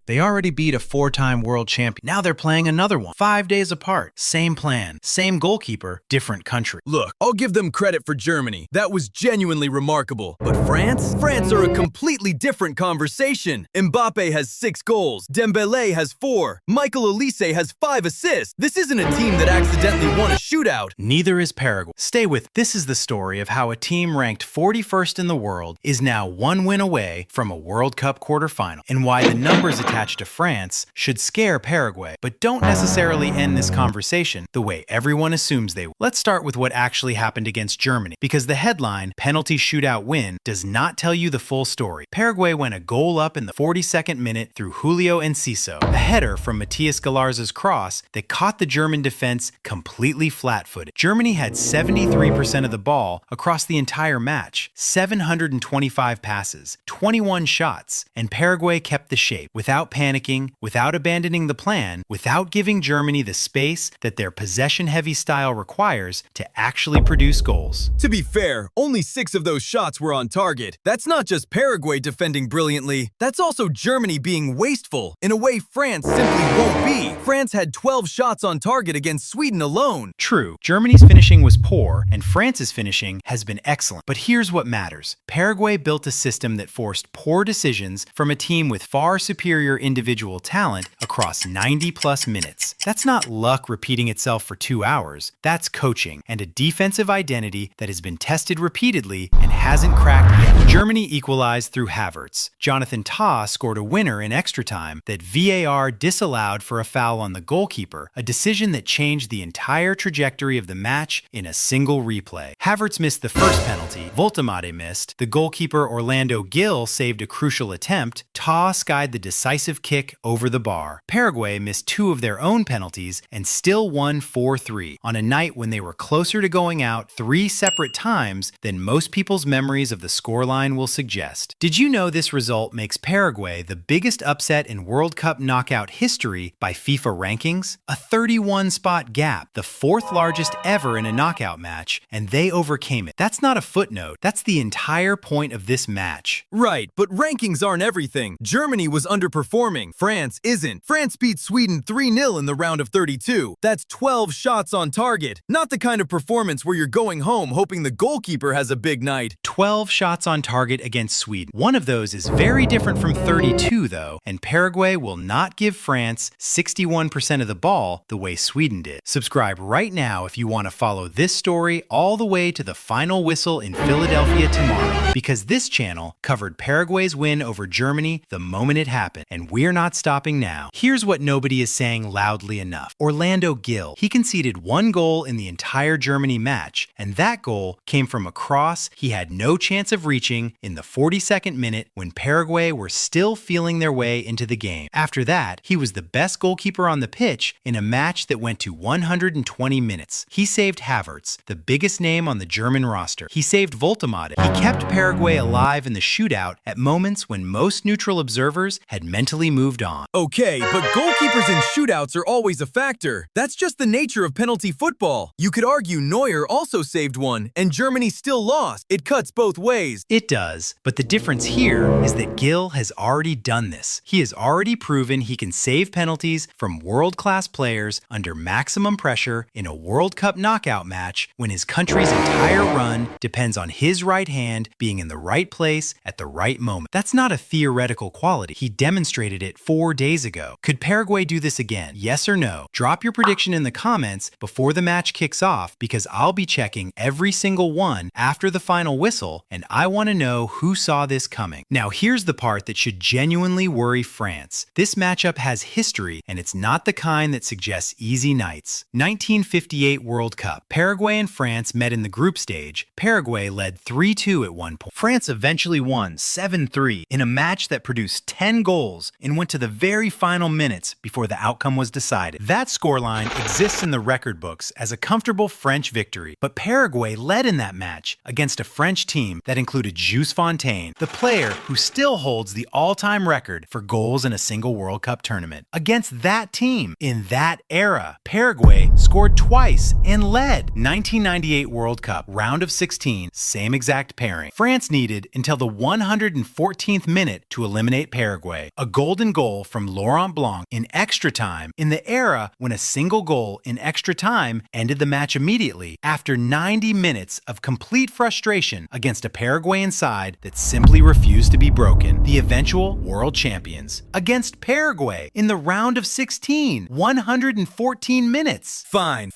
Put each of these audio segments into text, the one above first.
They already beat a four-time world champion. Now they're playing another one. 5 days apart. Same plan. Same goalkeeper. Different country. Look, I'll give them credit for Germany. That was genuinely remarkable. But France? France are a completely different conversation. Mbappe has 6 goals. Dembélé has 4. Michael Olise has 5 assists. This isn't a team that accidentally won a shootout. Neither is Paraguay. Stay with. This is the story of how a team ranked 41st in the world is now one win away from a World Cup quarterfinal, and why the numbers attached to France should scare Paraguay, but don't necessarily end this conversation the way everyone assumes they will. Let's start with what actually happened against Germany, because the headline, penalty shootout win, does not tell you the full story. Paraguay went a goal up in the 42nd minute through Julio Enciso, a header from Matias Galarza's cross that caught the German defense completely flat-footed. Germany had 73% of the ball across the entire match, 725 passes, 21 shots, and Paraguay kept the shape without panicking, without abandoning the plan, without giving Germany the space that their possession-heavy style requires to actually produce goals. To be fair, only 6 of those shots were on target. That's not just Paraguay defending brilliantly, that's also Germany being wasteful, in a way France simply won't be. France had 12 shots on target against Sweden alone. True, Germany's finishing was poor, and France's finishing has been excellent. But here's what matters. Paraguay built a system that forced poor decisions from a team with far superior individual talent across 90-plus minutes. That's not luck repeating itself for 2 hours. That's coaching and a defensive identity that has been tested repeatedly and hasn't cracked yet. Germany equalized through Havertz. Jonathan Tah scored a winner in extra time that VAR disallowed for a foul on the goalkeeper, a decision that changed the entire trajectory of the match in a single replay. Havertz missed the first penalty, Voltemade missed, the goalkeeper Orlando Gill saved a crucial attempt, Tah skied the decisive kick over the bar. Paraguay missed 2 of their own penalties and still won 4-3 on a night when they were closer to going out 3 separate times than most people's memories of the scoreline will suggest. Did you know this result makes Paraguay the biggest upset in World Cup knockout history by FIFA rankings? A 31-spot gap, the 4th largest ever in a knockout match, and they overcame it. That's not a footnote. That's the entire point of this match. Right, but rankings aren't everything. Germany was underperforming. France isn't. France beat Sweden 3-0 in the round of 32. That's 12 shots on target. Not the kind of performance where you're going home hoping the goalkeeper has a big night. 12 shots on target against Sweden. One of those is very different from 32, though, and Paraguay will not give France 61% of the ball the way Sweden did. Subscribe right now if you want to follow this story all the way to the final whistle in Philadelphia tomorrow, because this channel covered Paraguay's win over Germany the moment it happened, and we're not stopping now. Here's what nobody is saying loudly enough. Orlando Gill. He conceded 1 goal in the entire Germany match, and that goal came from a cross he had no chance of reaching in the 42nd minute when Paraguay were still feeling their way into the game. After that, he was the best goalkeeper on the pitch in a match that went to 120 minutes. He saved Havertz, the biggest name on the German roster. He saved Voltemade. He kept Paraguay alive in the shootout at moments when most neutral observers had mentally moved on. Okay, but goalkeepers in shootouts are always a factor. That's just the nature of penalty football. You could argue Neuer also saved one, and Germany still lost. It cuts both ways. It does, but the difference here is that Gill has already done this. He has already proven he can save penalties from world-class players under maximum pressure in a World Cup knockout match when his country's entire run depends on his right hand being in the right place at the right moment. That's not a theoretical quality. He demonstrated it 4 days ago. Could Paraguay do this again? Yes or no? Drop your prediction in the comments before the match kicks off, because I'll be checking every single one after the final whistle, and I want to know who saw this coming. Now here's the part that should genuinely worry France. This matchup has history, and it's not the kind that suggests easy nights. 1958 World Cup. Paraguay and France met in the group stage. Paraguay led 3-2 at one point. France eventually won 7-3 in a match that produced 10 goals and went to the very final final minutes before the outcome was decided. That scoreline exists in the record books as a comfortable French victory, but Paraguay led in that match against a French team that included Jules Fontaine, the player who still holds the all-time record for goals in a single World Cup tournament. Against that team, in that era, Paraguay scored twice and led. 1998 World Cup, round of 16, same exact pairing. France needed until the 114th minute to eliminate Paraguay. A golden goal from Laurent Blanc in extra time, in the era when a single goal in extra time ended the match immediately after 90 minutes of complete frustration against a Paraguayan side that simply refused to be broken. The eventual world champions. Against Paraguay in the round of 16, 114 minutes. Fine,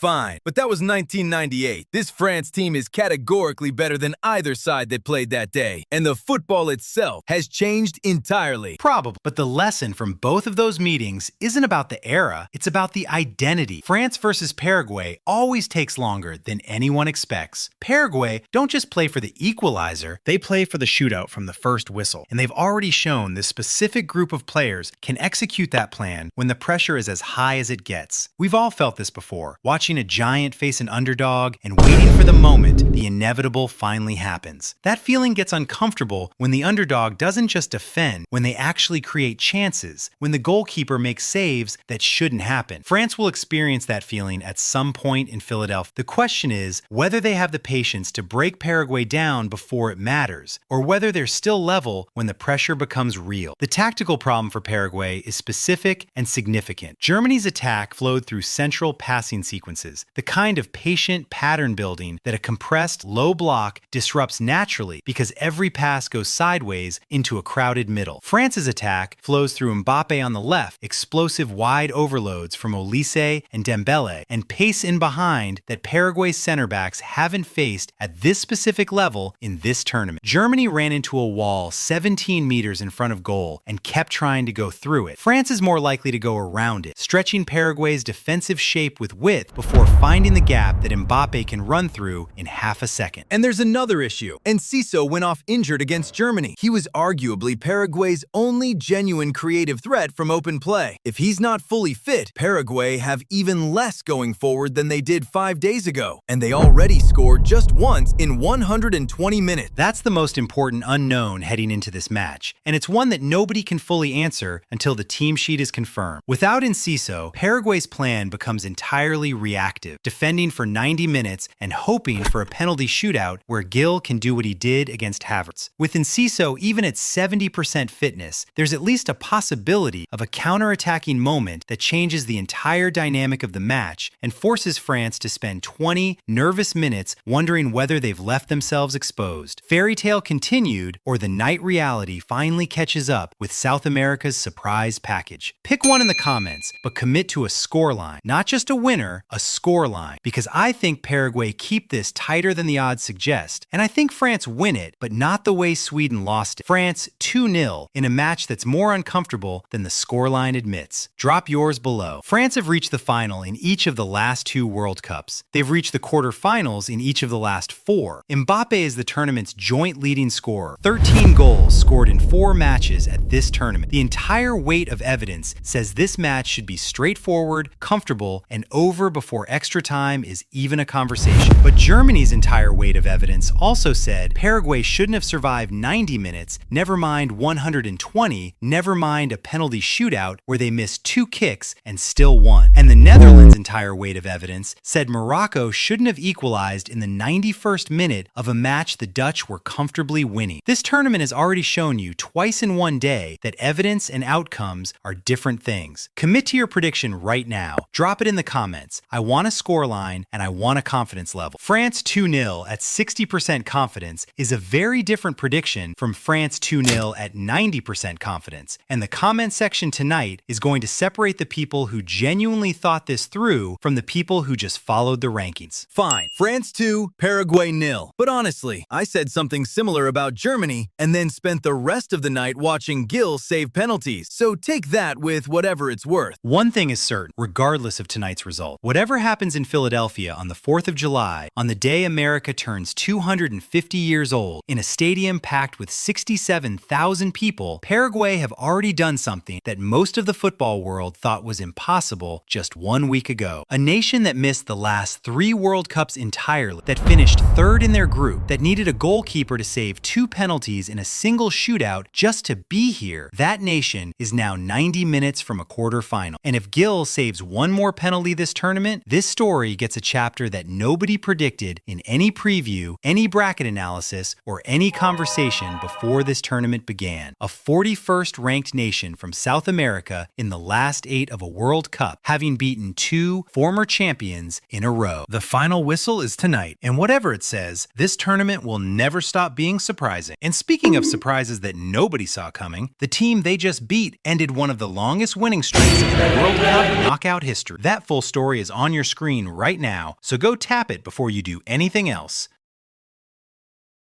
but that was 1998. This France team is categorically better than either side that played that day, and the football itself has changed entirely. Probably, but the lesson from both of those meetings isn't about the era, it's about the identity. France versus Paraguay always takes longer than anyone expects. Paraguay don't just play for the equalizer, they play for the shootout from the first whistle. And they've already shown this specific group of players can execute that plan when the pressure is as high as it gets. We've all felt this before, watching a giant face an underdog and waiting for the moment the inevitable finally happens. That feeling gets uncomfortable when the underdog doesn't just defend, when they actually create chances, when the goalkeeper makes saves that shouldn't happen. France will experience that feeling at some point in Philadelphia. The question is whether they have the patience to break Paraguay down before it matters, or whether they're still level when the pressure becomes real. The tactical problem for Paraguay is specific and significant. Germany's attack flowed through central passing sequences, the kind of patient pattern building that a compressed low block disrupts naturally because every pass goes sideways into a crowded middle. France's attack flows through Mbappe on the left, explosive wide overloads from Olise and Dembele, and pace in behind that Paraguay's center backs haven't faced at this specific level in this tournament. Germany ran into a wall 17 meters in front of goal and kept trying to go through it. France is more likely to go around it, stretching Paraguay's defensive shape with width before finding the gap that Mbappe can run through in half a second. And there's another issue. Enciso went off injured against Germany. He was arguably Paraguay's only genuine creative threat from open play. If he's not fully fit, Paraguay have even less going forward than they did 5 days ago. And they already scored just once in 120 minutes. That's the most important unknown heading into this match, and it's one that nobody can fully answer until the team sheet is confirmed. Without Enciso, Paraguay's plan becomes entirely reactive, defending for 90 minutes and hoping for a penalty shootout where Gill can do what he did against Havertz. With Enciso even at 70% fitness, there's at least a possibility of a counter-attacking moment that changes the entire dynamic of the match and forces France to spend 20 nervous minutes wondering whether they've left themselves exposed. Fairy tale continued, or the night reality finally catches up with South America's surprise package. Pick one in the comments, but commit to a scoreline, not just a winner, a scoreline, because I think Paraguay keep this tighter than the odds suggest, and I think France win it, but not the way Sweden lost it. France 2-0 in a match that's more uncomfortable than the scoreline admits. Drop yours below. France have reached the final in each of the last 2 World Cups. They've reached the quarterfinals in each of the last 4. Mbappe is the tournament's joint leading scorer. 13 goals scored in 4 matches at this tournament. The entire weight of evidence says this match should be straightforward, comfortable, and over before extra time is even a conversation. But Germany's entire weight of evidence also said Paraguay shouldn't have survived 90 minutes, never mind 120, never mind a penalty shootout where they missed 2 kicks and still won. And the Netherlands' entire weight of evidence said Morocco shouldn't have equalized in the 91st minute of a match the Dutch were comfortably winning. This tournament has already shown you twice in one day that evidence and outcomes are different things. Commit to your prediction right now. Drop it in the comments. I want a scoreline and I want a confidence level. France 2-0 at 60% confidence is a very different prediction from France 2-0 at 90% confidence. And the comment section tonight is going to separate the people who genuinely thought this through from the people who just followed the rankings. Fine, France 2, Paraguay 0. But honestly, I said something similar about Germany and then spent the rest of the night watching Gill save penalties. So take that with whatever it's worth. One thing is certain, regardless of tonight's result. Whatever happens in Philadelphia on the 4th of July, on the day America turns 250 years old, in a stadium packed with 67,000 people, Paraguay have already done something that most most of the football world thought was impossible just 1 week ago. A nation that missed the last 3 World Cups entirely, that finished third in their group, that needed a goalkeeper to save 2 penalties in a single shootout just to be here. That nation is now 90 minutes from a quarterfinal. And if Gill saves 1 more penalty this tournament, this story gets a chapter that nobody predicted in any preview, any bracket analysis, or any conversation before this tournament began. A 41st ranked nation from South America in the last 8 of a World Cup, having beaten 2 former champions in a row. The final whistle is tonight, and whatever it says, this tournament will never stop being surprising. And speaking of surprises that nobody saw coming, the team they just beat ended one of the longest winning streaks in World Cup knockout history. That full story is on your screen right now, so go tap it before you do anything else.